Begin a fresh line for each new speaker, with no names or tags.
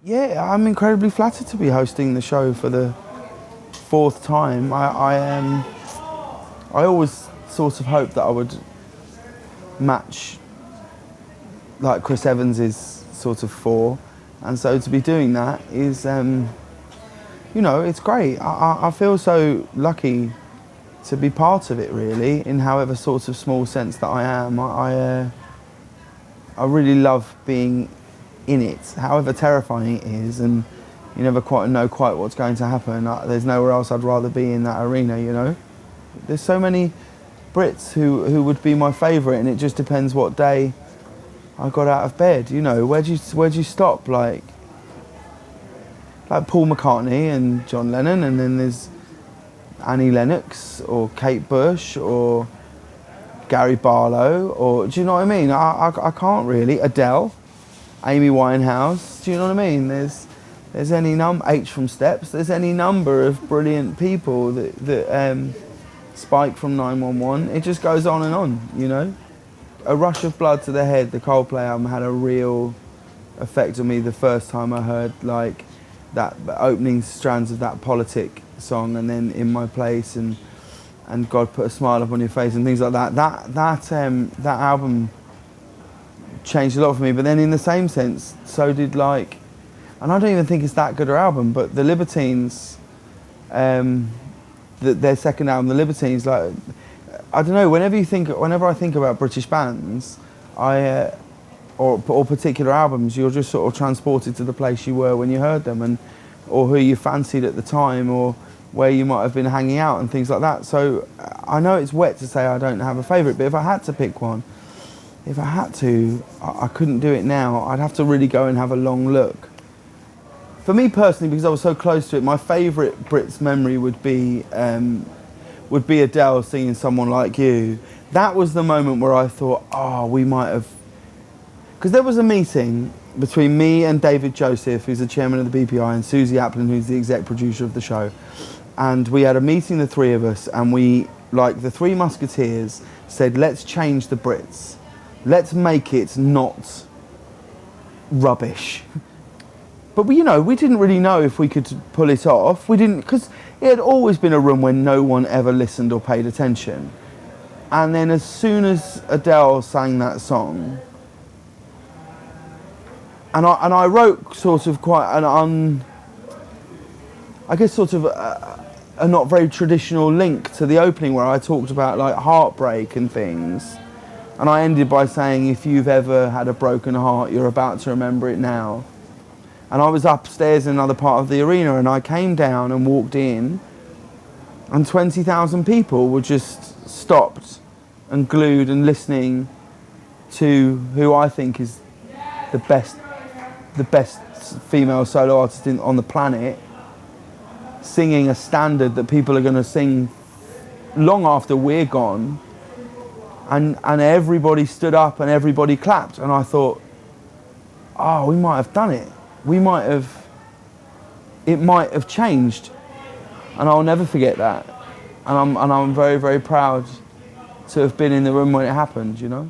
Yeah, I'm incredibly flattered to be hosting the show for the fourth time. I always sort of hoped that I would match like Chris Evans's sort of 4, and so to be doing that is, you know, it's great. I feel so lucky to be part of it, really, in however sort of small sense that I am. I really love being in it, however terrifying it is, and you never quite know what's going to happen. There's nowhere else I'd rather be in that arena, you know. There's so many Brits who would be my favourite, and it just depends what day I got out of bed, you know. Where'd you stop? Like Paul McCartney and John Lennon, and then there's Annie Lennox or Kate Bush or Gary Barlow, or do you know what I mean? I can't really. Adele, Amy Winehouse, do you know what I mean? There's any H from Steps. There's any number of brilliant people that Spike from 911. It just goes on and on, you know. A Rush of Blood to the Head, the Coldplay album, had a real effect on me the first time I heard like that opening strands of that Politic song, and then In My Place and God Put a Smile Upon Your Face and things like that. That album changed a lot for me. But then in the same sense, so did like, and I don't even think it's that good an album, but the Libertines, their second album, the Libertines, like, I don't know. Whenever I think about British bands, or particular albums, you're just sort of transported to the place you were when you heard them, or who you fancied at the time, or where you might have been hanging out and things like that. So I know it's wet to say I don't have a favourite, but if I had to pick one, I couldn't do it now. I'd have to really go and have a long look. For me personally, because I was so close to it, my favourite Brits memory would be Adele singing Someone Like You. That was the moment where I thought, oh, we might have... Because there was a meeting between me and David Joseph, who's the chairman of the BPI, and Susie Applin, who's the exec producer of the show. And we had a meeting, the three of us, and we, like the Three Musketeers, said, let's change the Brits. Let's make it not rubbish. But we didn't really know if we could pull it off. We didn't, because it had always been a room where no one ever listened or paid attention. And then as soon as Adele sang that song, and I wrote sort of quite a not very traditional link to the opening where I talked about like heartbreak and things. And I ended by saying, if you've ever had a broken heart, you're about to remember it now. And I was upstairs in another part of the arena, and I came down and walked in, and 20,000 people were just stopped and glued and listening to who I think is the best female solo artist on the planet, singing a standard that people are going to sing long after we're gone. And everybody stood up and everybody clapped, and I thought, oh, we might have done it. It might have changed, and I'll never forget that. And I'm very, very proud to have been in the room when it happened, you know.